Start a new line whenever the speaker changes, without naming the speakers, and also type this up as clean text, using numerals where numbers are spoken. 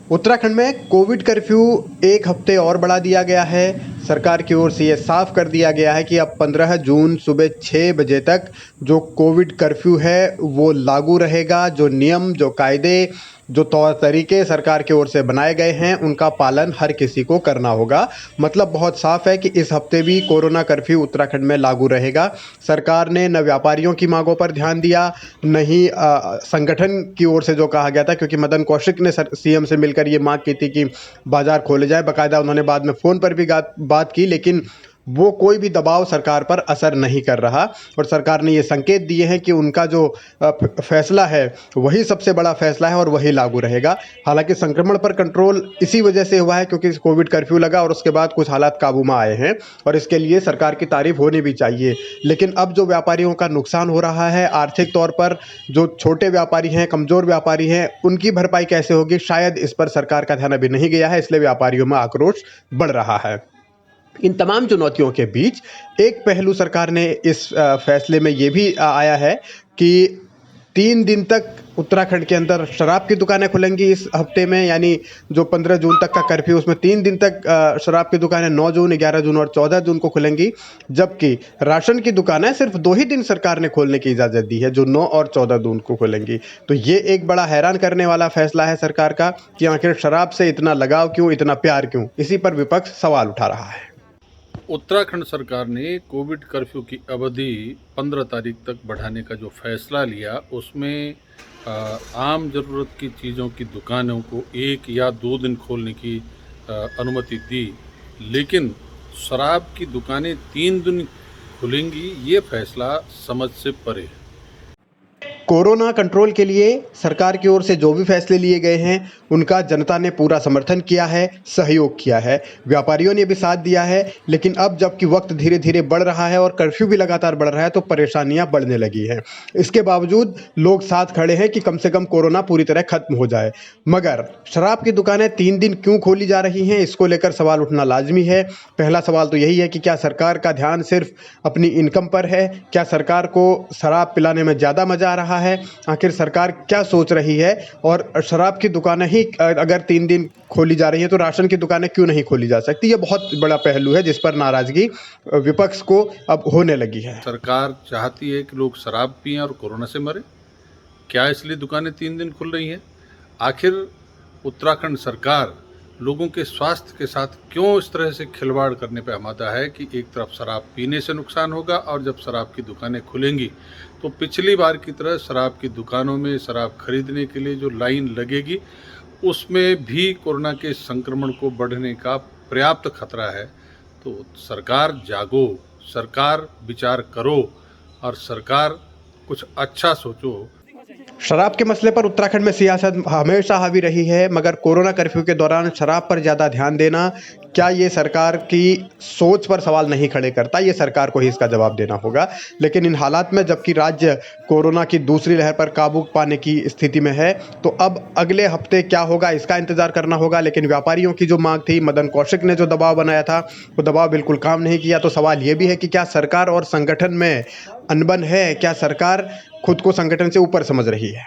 उत्तराखंड में Covid curfew एक हफ्ते और बढ़ा दिया गया है। सरकार की ओर से ये साफ कर दिया गया है कि अब 15 जून सुबह 6 बजे तक जो कोविड कर्फ्यू है वो लागू रहेगा। जो नियम, जो कायदे, जो तौर तरीके सरकार की ओर से बनाए गए हैं उनका पालन हर किसी को करना होगा। मतलब बहुत साफ है कि इस हफ्ते भी कोरोना कर्फ्यू उत्तराखंड में लागू रहेगा। सरकार ने न व्यापारियों की मांगों पर ध्यान दिया, न ही संगठन की ओर से जो कहा गया था, क्योंकि मदन कौशिक ने सीएम से मिलकर ये मांग की थी कि बाजार खोले जाए। बाकायदा उन्होंने बाद में फ़ोन पर भी बात की, लेकिन वो कोई भी दबाव सरकार पर असर नहीं कर रहा। और सरकार ने ये संकेत दिए हैं कि उनका जो फैसला है वही सबसे बड़ा फैसला है और वही लागू रहेगा। हालांकि संक्रमण पर कंट्रोल इसी वजह से हुआ है क्योंकि कोविड कर्फ्यू लगा और उसके बाद कुछ हालात काबू में आए हैं, और इसके लिए सरकार की तारीफ होनी भी चाहिए। लेकिन अब जो व्यापारियों का नुकसान हो रहा है आर्थिक तौर पर, जो छोटे व्यापारी हैं, कमज़ोर व्यापारी हैं, उनकी भरपाई कैसे होगी, शायद इस पर सरकार का ध्यान अभी नहीं गया है। इसलिए व्यापारियों में आक्रोश बढ़ रहा है। इन तमाम चुनौतियों के बीच एक पहलू सरकार ने इस फैसले में ये भी आया है कि 3 दिन तक उत्तराखंड के अंदर शराब की दुकानें खुलेंगी इस हफ्ते में। यानी जो 15 जून तक का कर्फ्यू, उसमें 3 दिन तक शराब की दुकानें 9 जून, 11 जून और 14 जून को खुलेंगी। जबकि राशन की दुकानें सिर्फ 2 ही दिन सरकार ने खोलने की इजाज़त दी है, जो 9 और 14 जून को खुलेंगी। तो ये एक बड़ा हैरान करने वाला फैसला है सरकार का कि आखिर शराब से इतना लगाव क्यों, इतना प्यार क्यों। इसी पर विपक्ष सवाल उठा रहा है।
उत्तराखंड सरकार ने कोविड कर्फ्यू की अवधि 15 तारीख तक बढ़ाने का जो फैसला लिया उसमें आम ज़रूरत की चीज़ों की दुकानों को 1 या 2 दिन खोलने की अनुमति दी, लेकिन शराब की दुकानें 3 दिन खुलेंगी, ये फैसला समझ से परे है।
कोरोना कंट्रोल के लिए सरकार की ओर से जो भी फैसले लिए गए हैं उनका जनता ने पूरा समर्थन किया है, सहयोग किया है, व्यापारियों ने भी साथ दिया है। लेकिन अब जबकि वक्त धीरे धीरे बढ़ रहा है और कर्फ्यू भी लगातार बढ़ रहा है तो परेशानियां बढ़ने लगी हैं। इसके बावजूद लोग साथ खड़े हैं कि कम से कम कोरोना पूरी तरह खत्म हो जाए। मगर शराब की दुकानें 3 दिन क्यों खोली जा रही हैं, इसको लेकर सवाल उठना लाजमी है। पहला सवाल तो यही है कि क्या सरकार का ध्यान सिर्फ अपनी इनकम पर है? क्या सरकार को शराब पिलाने में ज़्यादा मजा आ रहा है? आखिर सरकार क्या सोच रही है? और शराब की दुकानें ही अगर 3 दिन खोली जा रही है तो राशन की दुकानें क्यों नहीं खोली जा सकती? ये बहुत बड़ा पहलू है जिस पर नाराजगी विपक्ष को अब होने लगी है।
सरकार चाहती है कि लोग शराब पिएं और कोरोना से मरे, क्या इसलिए दुकानें 3 दिन खुल रही हैं? आखिर उत्तराखंड सरकार लोगों के स्वास्थ्य के साथ क्यों इस तरह से खिलवाड़ करने पे आमादा है कि एक तरफ शराब पीने से नुकसान होगा और जब शराब की दुकानें खुलेंगी तो पिछली बार की तरह शराब की दुकानों में शराब खरीदने के लिए जो लाइन लगेगी उसमें भी कोरोना के संक्रमण को बढ़ने का पर्याप्त खतरा है। तो सरकार जागो, सरकार विचार करो और सरकार कुछ अच्छा सोचो।
शराब के मसले पर उत्तराखंड में सियासत हमेशा हावी रही है, मगर कोरोना कर्फ्यू के दौरान शराब पर ज़्यादा ध्यान देना, क्या ये सरकार की सोच पर सवाल नहीं खड़े करता? ये सरकार को ही इसका जवाब देना होगा। लेकिन इन हालात में जबकि राज्य कोरोना की दूसरी लहर पर काबू पाने की स्थिति में है, तो अब अगले हफ्ते क्या होगा इसका इंतजार करना होगा। लेकिन व्यापारियों की जो मांग थी, मदन कौशिक ने जो दबाव बनाया था, वो दबाव बिल्कुल काम नहीं किया। तो सवाल ये भी है कि क्या सरकार और संगठन में अनबन है? क्या सरकार खुद को संगठन से ऊपर समझ रही है?